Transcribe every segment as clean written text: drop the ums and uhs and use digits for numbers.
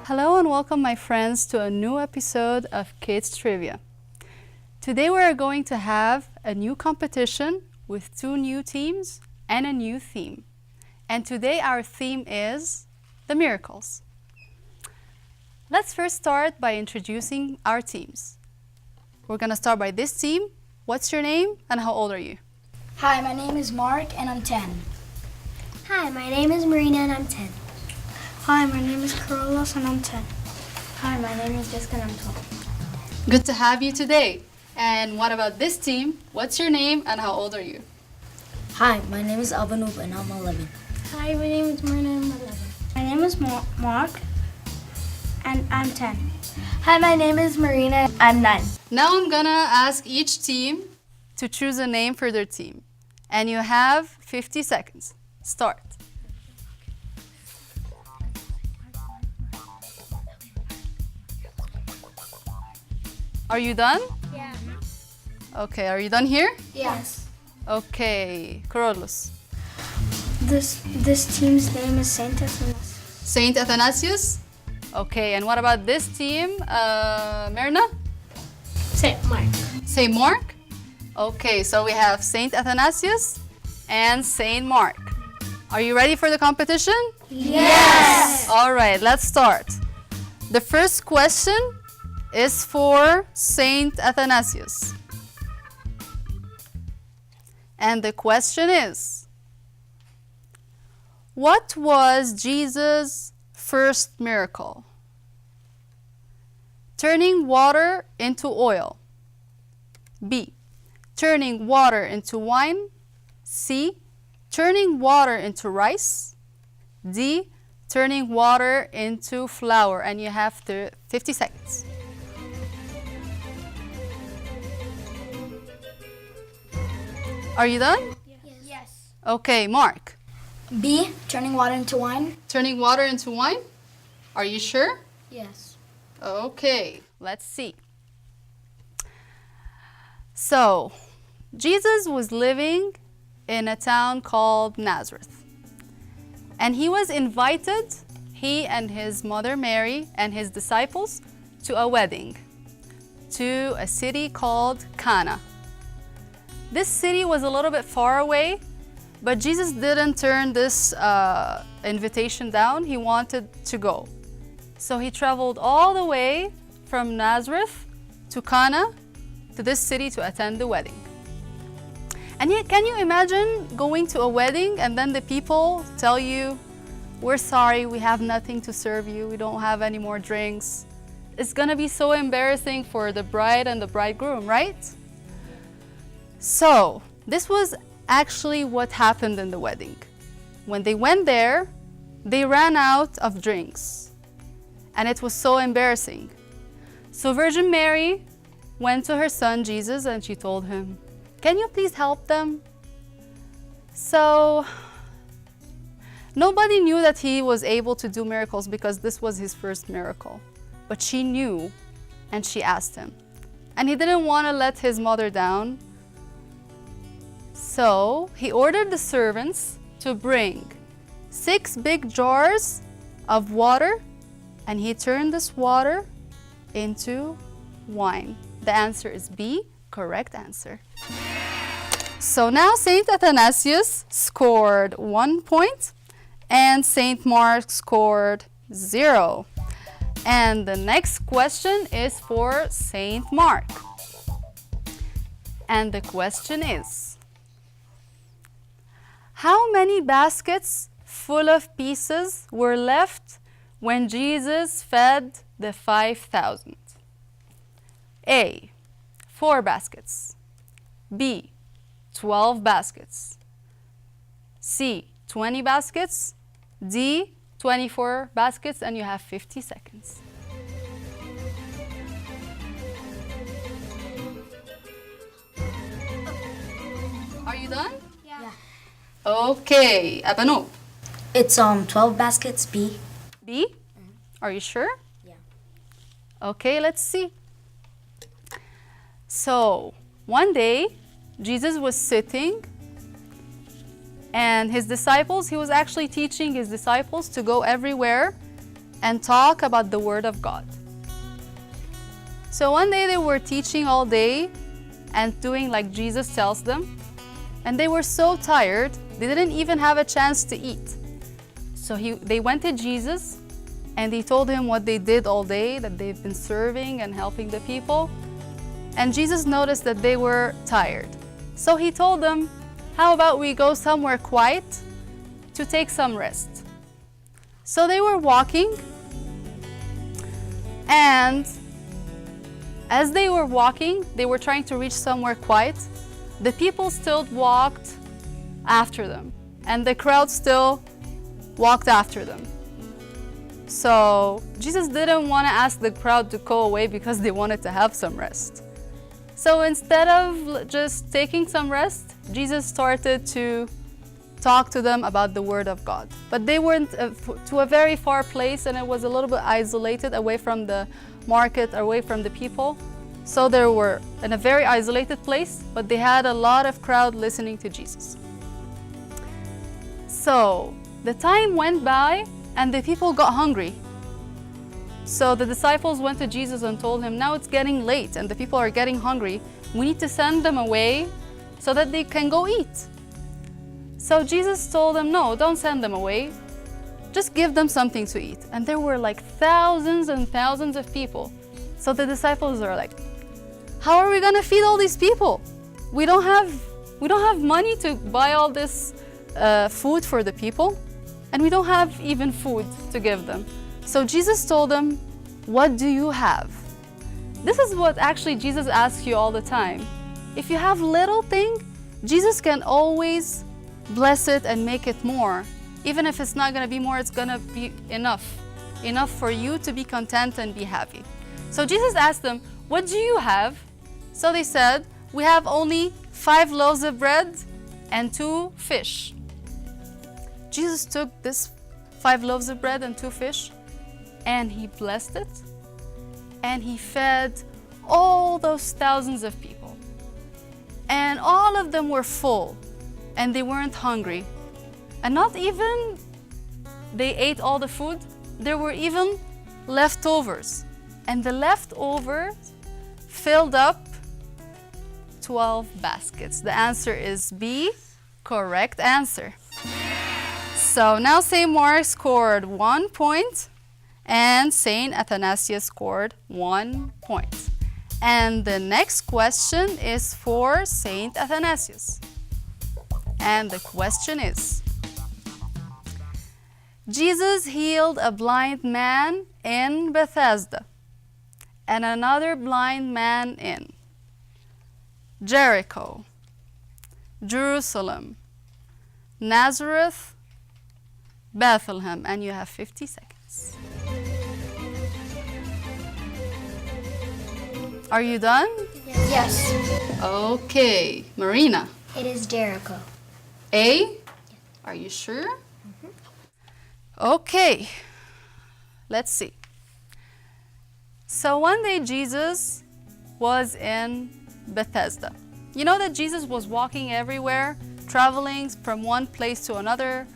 Hello and welcome, my friends, to a new episode of Kids Trivia. Today we are going to have a new competition with 2 new teams and a new theme. And today our theme is the miracles. Let's first start by introducing our teams. We're going to start by this team. What's your name and how old are you? Hi, my name is Mark and I'm 10. Hi, my name is Marina and I'm 10. Hi, my name is Carlos and I'm 10. Hi, my name is Jessica and I'm 12. Good to have you today. And what about this team? What's your name and how old are you? Hi, my name is Albanub and I'm 11. Hi, my name is Marina and I'm 11. My name is Mark and I'm 10. Hi, my name is Marina. I'm 9. Now I'm gonna ask each team to choose a name for their team. And you have 50 seconds. Start. Are you done? Yeah. Okay, are you done here? Yes. Okay, Carlos. This team's name is Saint Athanasius. Saint Athanasius? Okay, and what about this team? Myrna? Saint Mark. Saint Mark? Okay, so we have Saint Athanasius and Saint Mark. Are you ready for the competition? Yes. All right, let's start. The first question is for Saint Athanasius. And the question is, what was Jesus' first miracle? Turning water into oil. B. Turning water into wine. C. Turning water into rice. D. Turning water into flour. And you have 50 seconds. Are you done? Yes. Okay, Mark. B, turning water into wine. Turning water into wine? Are you sure? Yes. Okay, let's see. So, Jesus was living in a town called Nazareth. And he was invited, he and his mother Mary and his disciples, to a wedding to a city called Cana. This city was a little bit far away, but Jesus didn't turn this invitation down. He wanted to go. So he traveled all the way from Nazareth to Cana, to this city to attend the wedding. And yet, can you imagine going to a wedding and then the people tell you, we're sorry, we have nothing to serve you, we don't have any more drinks. It's gonna be so embarrassing for the bride and the bridegroom, right? So, this was actually what happened in the wedding. When they went there, they ran out of drinks. And it was so embarrassing. So Virgin Mary went to her son Jesus and she told him, "Can you please help them?" So, nobody knew that he was able to do miracles because this was his first miracle. But she knew and she asked him. And he didn't want to let his mother down. So he ordered the servants to bring 6 big jars of water, and he turned this water into wine. The answer is B, correct answer. So now Saint Athanasius scored 1 point and Saint Mark scored 0. And the next question is for Saint Mark. And the question is, how many baskets full of pieces were left when Jesus fed the 5,000? A, 4 baskets. B, 12 baskets. C, 20 baskets. D, 24 baskets, and you have 50 seconds. Are you done? Yeah. Okay, Abanu. It's 12 baskets, B. B? Are you sure? Yeah. Okay, let's see. So, one day, Jesus was sitting and his disciples, he was actually teaching his disciples to go everywhere and talk about the Word of God. So one day they were teaching all day and doing like Jesus tells them, and they were so tired, they didn't even have a chance to eat. So they went to Jesus and he told him what they did all day, that they've been serving and helping the people. And Jesus noticed that they were tired. So he told them, how about we go somewhere quiet to take some rest? So they were walking, and as they were walking, they were trying to reach somewhere quiet. The people still walked after them, and the crowd still walked after them. So Jesus didn't want to ask the crowd to go away because they wanted to have some rest. So instead of just taking some rest, Jesus started to talk to them about the Word of God. But they went to a very far place, and it was a little bit isolated, away from the market, away from the people. So they were in a very isolated place, but they had a lot of crowd listening to Jesus. So the time went by and the people got hungry. So the disciples went to Jesus and told him, now it's getting late and the people are getting hungry. We need to send them away so that they can go eat. So Jesus told them, no, don't send them away. Just give them something to eat. And there were like thousands and thousands of people. So the disciples are like, how are we going to feed all these people? We don't have money to buy all this food for the people, and we don't have even food to give them. So Jesus told them, what do you have? This is what actually Jesus asks you all the time. If you have little thing, Jesus can always bless it and make it more. Even if it's not going to be more, it's going to be enough. Enough for you to be content and be happy. So Jesus asked them, what do you have? So they said, we have only 5 loaves of bread and 2 fish. Jesus took this 5 loaves of bread and 2 fish, and he blessed it, and he fed all those thousands of people. And all of them were full, and they weren't hungry. And not even they ate all the food, there were even leftovers. And the leftovers filled up 12 baskets. The answer is B, correct answer. So now St. Mark scored 1 point and St. Athanasius scored 1 point. And the next question is for St. Athanasius. And the question is, Jesus healed a blind man in Bethesda and another blind man in Jericho, Jerusalem, Nazareth, Bethlehem, and you have 50 seconds. Are you done? Yes. Okay, Marina. It is Jericho. A? Are you sure? Okay, let's see. So one day Jesus was in Bethesda. You know that Jesus was walking everywhere, traveling from one place to another,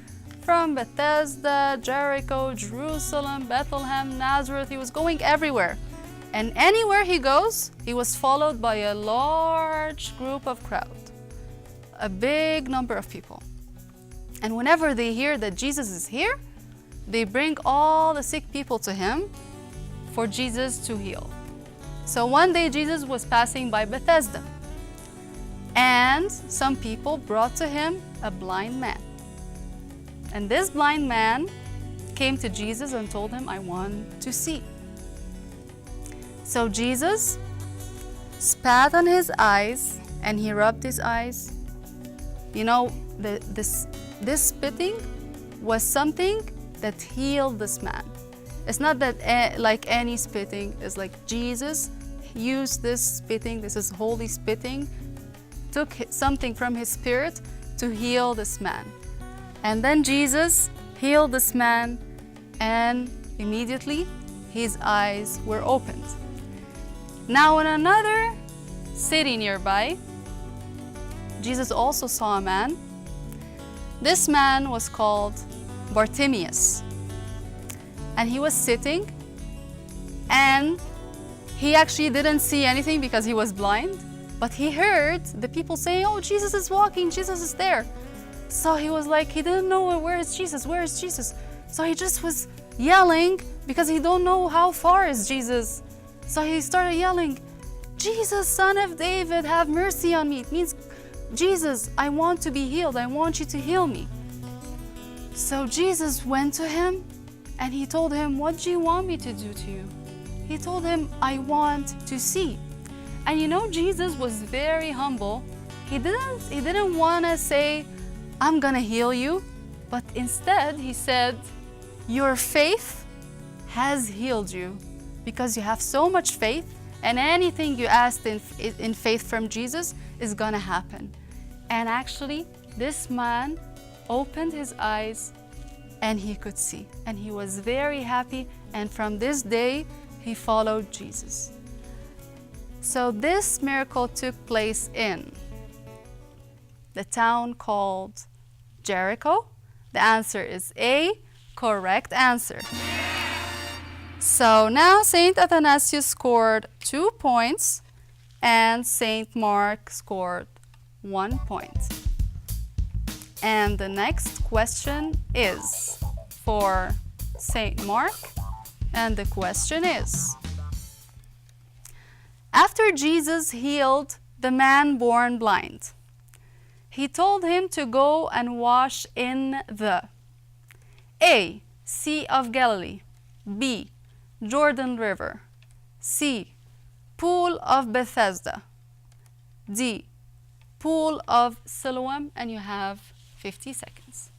from Bethesda, Jericho, Jerusalem, Bethlehem, Nazareth. He was going everywhere. And anywhere he goes, he was followed by a large group of crowd, a big number of people. And whenever they hear that Jesus is here, they bring all the sick people to him for Jesus to heal. So one day Jesus was passing by Bethesda, and some people brought to him a blind man. And this blind man came to Jesus and told him, I want to see. So Jesus spat on his eyes and he rubbed his eyes. You know, this spitting was something that healed this man. It's not that like any spitting. It's like Jesus used this spitting, this is holy spitting, took something from his spirit to heal this man. And then Jesus healed this man, and immediately his eyes were opened. Now in another city nearby, Jesus also saw a man. This man was called Bartimaeus. and he was sitting, and he actually didn't see anything because he was blind, but he heard the people saying, "Oh, Jesus is walking, Jesus is there." So he was like, he didn't know where is Jesus, where is Jesus? So he just was yelling because he don't know how far is Jesus. So he started yelling, "Jesus, Son of David, have mercy on me." It means, "Jesus, I want to be healed. I want you to heal me." So Jesus went to him and he told him, "What do you want me to do to you?" He told him, "I want to see." And you know, Jesus was very humble. He didn't want to say, "I'm gonna heal you," but instead he said, "Your faith has healed you," because you have so much faith, and anything you asked in faith from Jesus is gonna happen. And actually, this man opened his eyes and he could see, and he was very happy, and from this day he followed Jesus. So this miracle took place in the town called Jericho. The answer is A, correct answer. So now Saint Athanasius scored 2 points and Saint Mark scored 1 point. And the next question is for Saint Mark, and the question is, after Jesus healed the man born blind, he told him to go and wash in the A, Sea of Galilee, B, Jordan River, C, Pool of Bethesda, D, Pool of Siloam, and you have 50 seconds.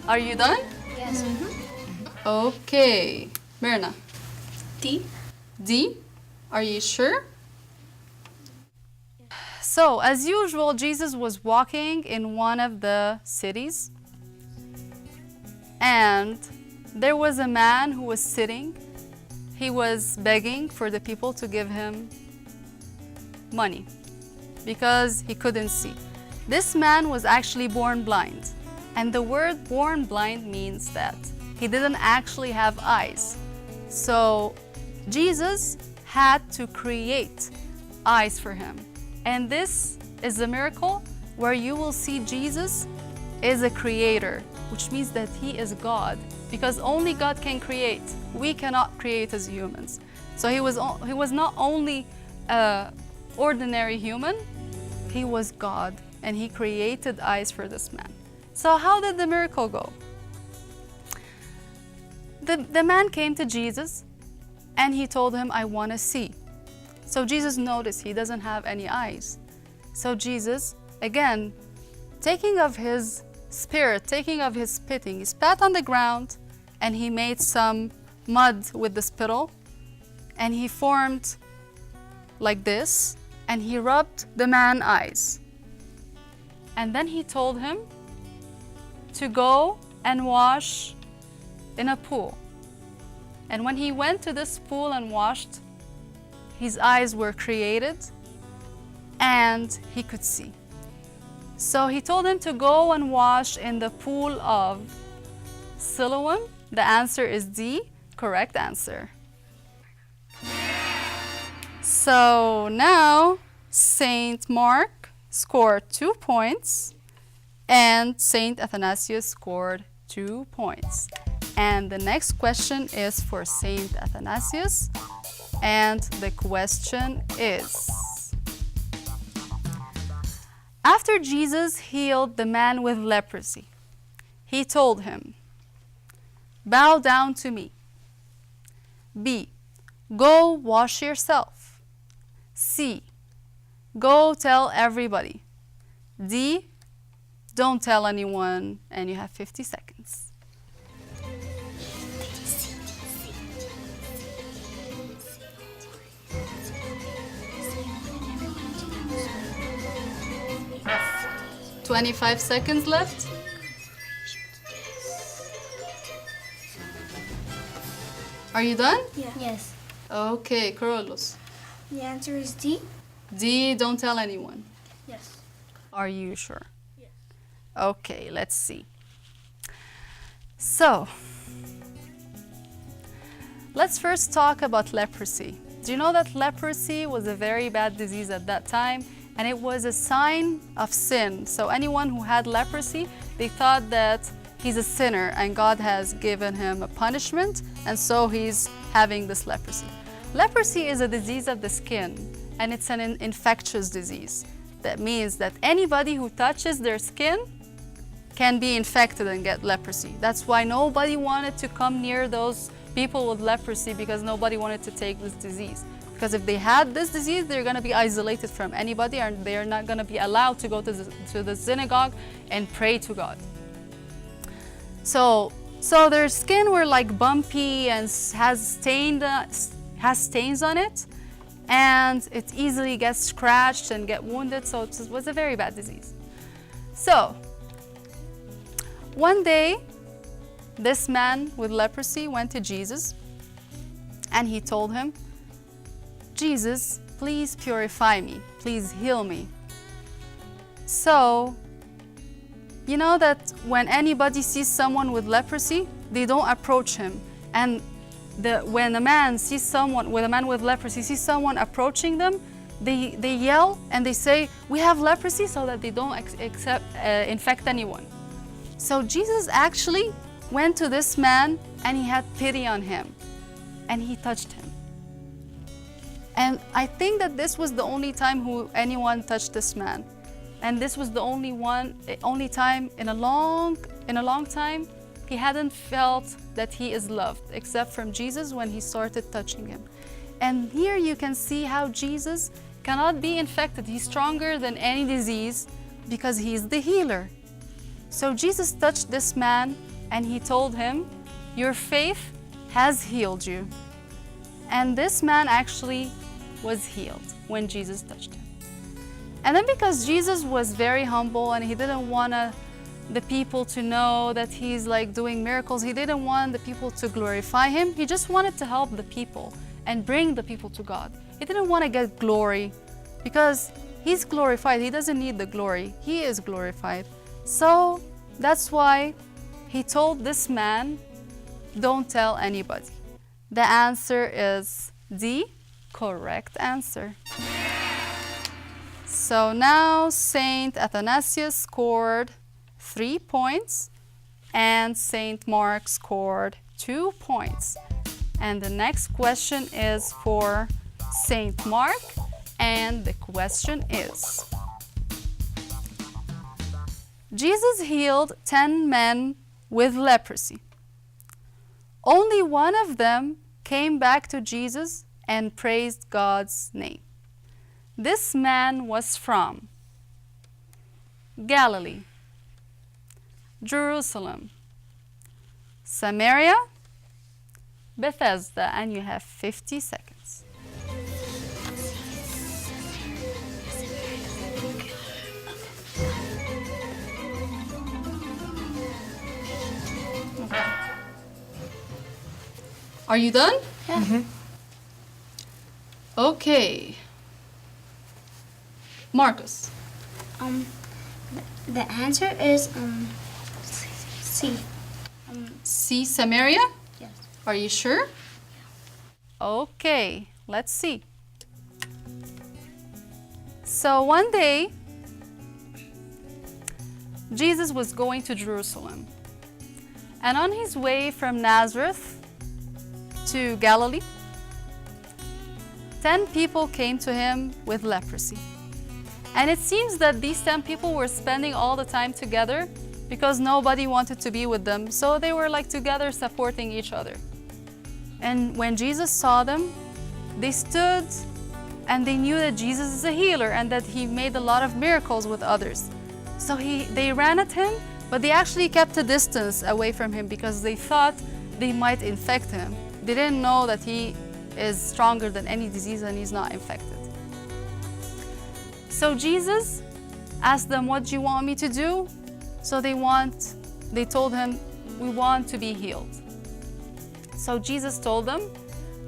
Are you done? Yes. Okay. Myrna. D. D? Are you sure? So, as usual, Jesus was walking in one of the cities, and there was a man who was sitting. He was begging for the people to give him money because he couldn't see. This man was actually born blind, and the word born blind means that he didn't actually have eyes. So Jesus had to create eyes for him. And this is a miracle where you will see Jesus is a creator, which means that he is God, because only God can create. We cannot create as humans. So he was not only an ordinary human, he was God, and he created eyes for this man. So how did the miracle go? The man came to Jesus and he told him, "I want to see." So Jesus noticed he doesn't have any eyes. So Jesus, again, taking of his spirit, taking of his spitting, he spat on the ground and he made some mud with the spittle, and he formed like this, and he rubbed the man's eyes. And then he told him to go and wash in a pool. And when he went to this pool and washed, his eyes were created and he could see. So he told him to go and wash in the pool of Siloam. The answer is D, correct answer. So now Saint Mark scored 2 points and Saint Athanasius scored 2 points. And the next question is for Saint Athanasius, and the question is, after Jesus healed the man with leprosy, he told him, "Bow down to me." B, go wash yourself. C, go tell everybody. D, don't tell anyone, and you have 50 seconds. – 25 seconds left. Are you done? Yeah. Yes. Okay, Carlos. The answer is D. D, don't tell anyone. Yes. Are you sure? Yes. Okay, let's see. So, let's first talk about leprosy. Do you know that leprosy was a very bad disease at that time? And it was a sign of sin. So anyone who had leprosy, they thought that he's a sinner and God has given him a punishment, and so he's having this leprosy. Leprosy is a disease of the skin, and it's an infectious disease. That means that anybody who touches their skin can be infected and get leprosy. That's why nobody wanted to come near those people with leprosy, because nobody wanted to take this disease. Because if they had this disease, they're going to be isolated from anybody, and they're not going to be allowed to go to the synagogue and pray to God. So their skin were like bumpy and has stains on it, and it easily gets scratched and get wounded. So it was a very bad disease. So one day, this man with leprosy went to Jesus, and he told him, Jesus, please purify me, please heal me. So, you know that when anybody sees someone with leprosy, they don't approach him. And when a man with leprosy sees someone approaching them, they yell and they say, we have leprosy, so that they don't infect anyone. So Jesus actually went to this man, and he had pity on him, and he touched him. And I think that this was the only time anyone touched this man. And this was the only time in a long time he hadn't felt that he is loved, except from Jesus when he started touching him. And here you can see how Jesus cannot be infected. He's stronger than any disease because he's the healer. So Jesus touched this man, and he told him, your faith has healed you. And this man actually was healed when Jesus touched him. And then, because Jesus was very humble and he didn't want the people to know that he's like doing miracles, he didn't want the people to glorify him, he just wanted to help the people and bring the people to God. He didn't want to get glory, because he's glorified. He doesn't need the glory. He is glorified. So that's why he told this man, don't tell anybody. The answer is D, correct answer. So now Saint Athanasius scored 3 points and Saint Mark scored 2 points. And the next question is for Saint Mark, and the question is, Jesus healed 10 men with leprosy. Only one of them came back to Jesus and praised God's name. This man was from Galilee, Jerusalem, Samaria, Bethesda, and you have 50 seconds. Are you done? Yeah. Mm-hmm. Okay. Marcus. The answer is C. C, Samaria? Yes. Are you sure? Okay, let's see. So one day, Jesus was going to Jerusalem. And on his way from Nazareth to Galilee, 10 people came to him with leprosy. And it seems that these 10 people were spending all the time together because nobody wanted to be with them. So they were like together supporting each other. And when Jesus saw them, they stood and they knew that Jesus is a healer and that he made a lot of miracles with others. So they ran at him, but they actually kept a distance away from him because they thought they might infect him. They didn't know that he is stronger than any disease and he's not infected. So Jesus asked them, what do you want me to do? So they told him, we want to be healed. So Jesus told them,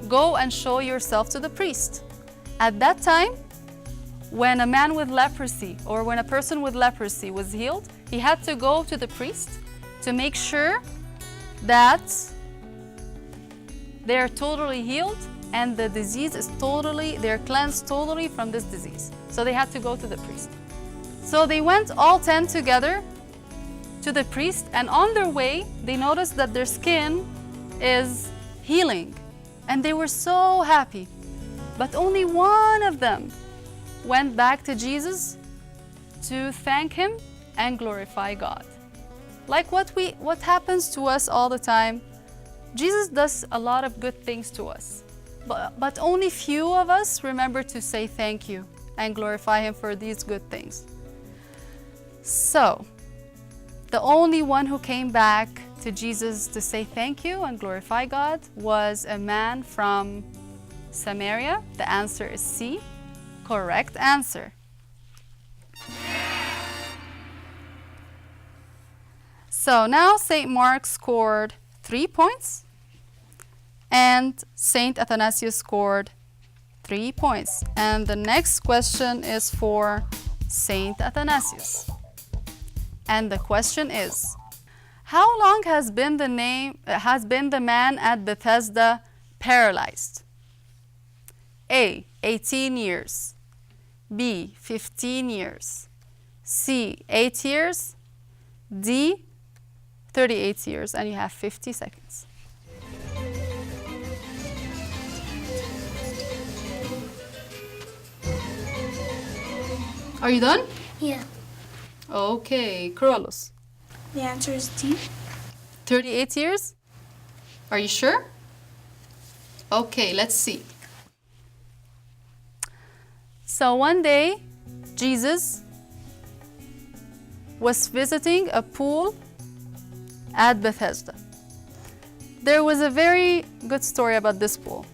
go and show yourself to the priest. At that time, when a man with leprosy or when a person with leprosy was healed, he had to go to the priest to make sure that they're totally healed and the disease is they're cleansed totally from this disease. So they had to go to the priest. So they went all 10 together to the priest, and on their way, they noticed that their skin is healing. And they were so happy. But only one of them went back to Jesus to thank him and glorify God. Like what happens to us all the time, Jesus does a lot of good things to us. But only few of us remember to say thank you and glorify him for these good things. So, the only one who came back to Jesus to say thank you and glorify God was a man from Samaria. The answer is C. Correct answer. So now St. Mark scored 3 points and St. Athanasius scored 3 points. And the next question is for St. Athanasius. And the question is, how long has been the man at Bethesda paralyzed? A, 18 years. B, 15 years. C, 8 years. D, 38 years. And you have 50 seconds. Are you done? Yeah. Okay, Carlos. The answer is D. 38 years? Are you sure? Okay, let's see. So one day, Jesus was visiting a pool at Bethesda. There was a very good story about this pool.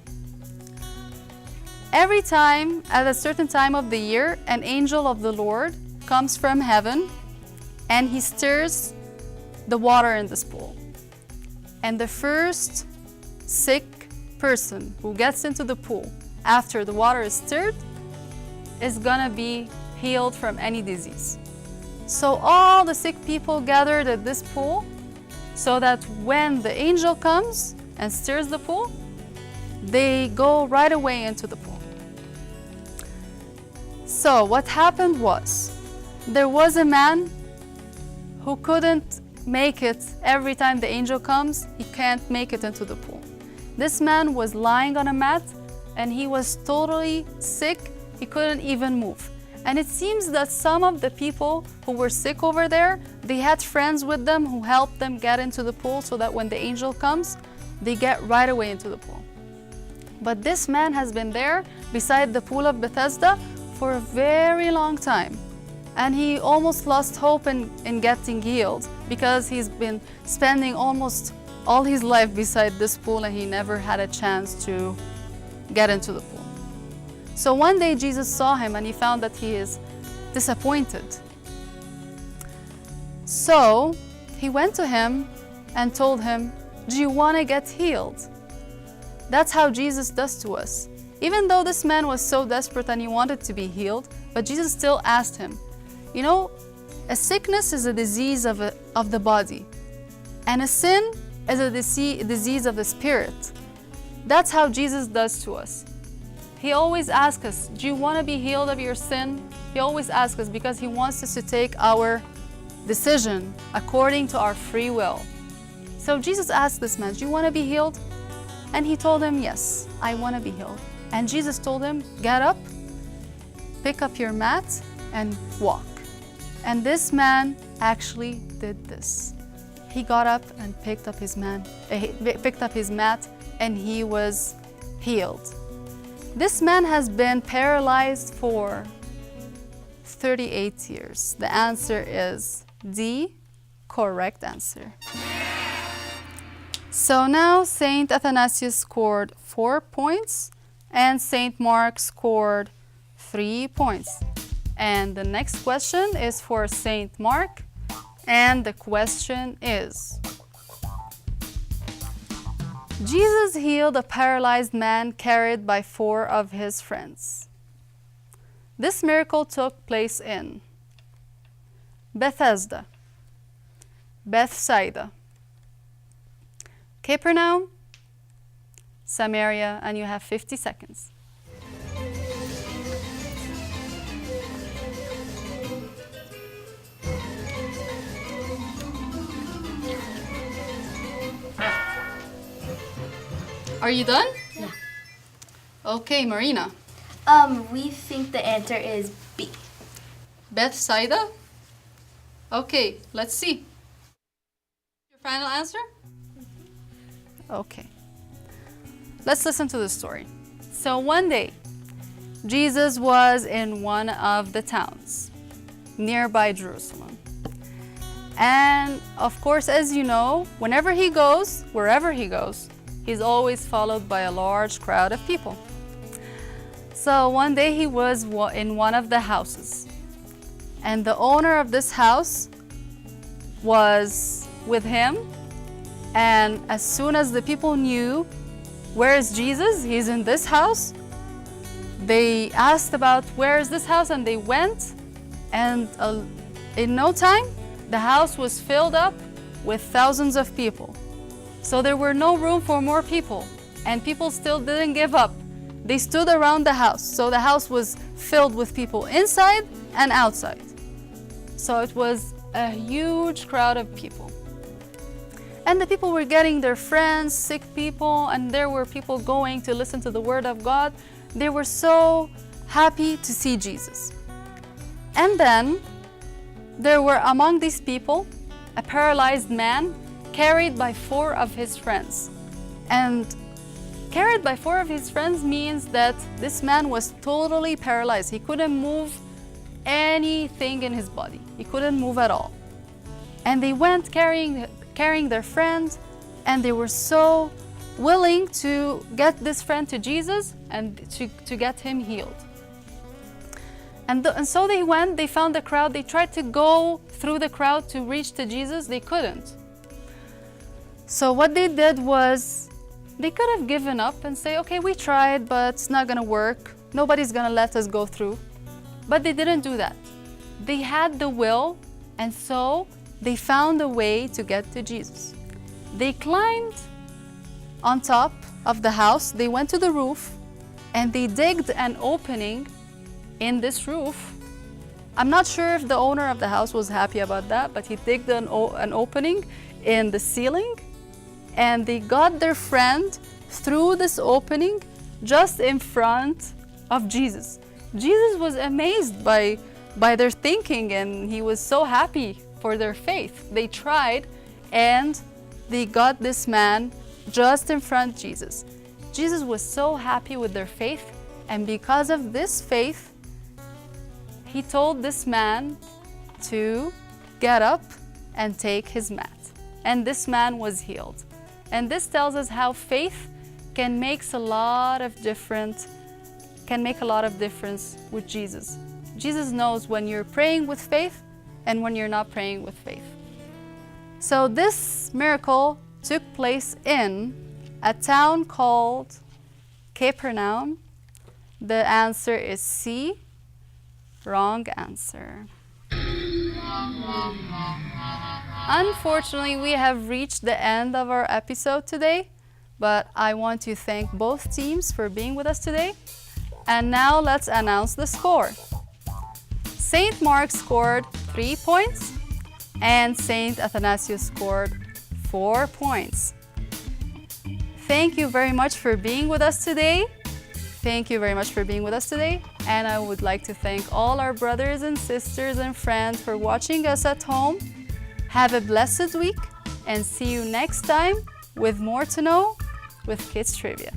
Every time, at a certain time of the year, an angel of the Lord comes from heaven and he stirs the water in this pool. And the first sick person who gets into the pool after the water is stirred is gonna be healed from any disease. So all the sick people gathered at this pool so that when the angel comes and stirs the pool, they go right away into the pool. So what happened was, there was a man who couldn't make it every time the angel comes, he can't make it into the pool. This man was lying on a mat and he was totally sick, he couldn't even move. And it seems that some of the people who were sick over there, they had friends with them who helped them get into the pool so that when the angel comes, they get right away into the pool. But this man has been there beside the pool of Bethesda for a very long time. And he almost lost hope in getting healed because he's been spending almost all his life beside this pool and he never had a chance to get into the pool. So one day Jesus saw him and he found that he is disappointed. So he went to him and told him, "Do you want to get healed?" That's how Jesus does to us. Even though this man was so desperate and he wanted to be healed, but Jesus still asked him. You know, a sickness is a disease of the body, and a sin is a disease of the spirit. That's how Jesus does to us. He always asks us, do you want to be healed of your sin? He always asks us because he wants us to take our decision according to our free will. So Jesus asked this man, do you want to be healed? And he told him, yes, I want to be healed. And Jesus told him, get up, pick up your mat, and walk. And this man actually did this. He got up and picked up his mat, and he was healed. This man has been paralyzed for 38 years. The answer is D, correct answer. So now St. Athanasius scored 4 points and St. Mark scored 3 points. And the next question is for St. Mark, and the question is, Jesus healed a paralyzed man carried by 4 of his friends. This miracle took place in Bethesda, Bethsaida, Capernaum, Samaria, and you have 50 seconds. Are you done? Yeah. Okay, Marina. We think the answer is B. Bethsaida? Okay, let's see. Your final answer? Okay. Let's listen to the story. So one day, Jesus was in one of the towns nearby Jerusalem. And of course, as you know, whenever he goes, wherever he goes, he's always followed by a large crowd of people. So one day he was in one of the houses, and the owner of this house was with him. And as soon as the people knew, where is Jesus? He's in this house. They asked about where is this house, and they went, and in no time, the house was filled up with thousands of people. So there were no room for more people, and people still didn't give up. They stood around the house. So the house was filled with people inside and outside. So it was a huge crowd of people. And the people were getting their friends, sick people, and there were people going to listen to the word of God. They were so happy to see Jesus. And then there were among these people a paralyzed man carried by 4 of his friends. And carried by 4 of his friends means that this man was totally paralyzed. He couldn't move anything in his body. He couldn't move at all. And they went carrying their friend, and they were so willing to get this friend to Jesus and to get him healed. And so they went, they found the crowd, they tried to go through the crowd to reach to Jesus, they couldn't. So what they did was, they could have given up and say, okay, we tried, but it's not gonna work. Nobody's gonna let us go through. But they didn't do that. They had the will, and so they found a way to get to Jesus. They climbed on top of the house, they went to the roof, and they digged an opening in this roof. I'm not sure if the owner of the house was happy about that, but he digged an opening in the ceiling, and they got their friend through this opening just in front of Jesus. Jesus was amazed by their thinking, and he was so happy for their faith. They tried, and they got this man just in front of Jesus. Jesus was so happy with their faith, and because of this faith, he told this man to get up and take his mat. And this man was healed. And this tells us how faith can make a lot of difference with Jesus. Jesus knows when you're praying with faith and when you're not praying with faith. So this miracle took place in a town called Capernaum. The answer is C. Wrong answer. Unfortunately, we have reached the end of our episode today, but I want to thank both teams for being with us today. And now let's announce the score. Saint Mark scored 3 points, and Saint Athanasius scored 4 points. Thank you very much for being with us today. Thank you very much for being with us today. And I would like to thank all our brothers and sisters and friends for watching us at home. Have a blessed week, and see you next time with more to know with Kids Trivia.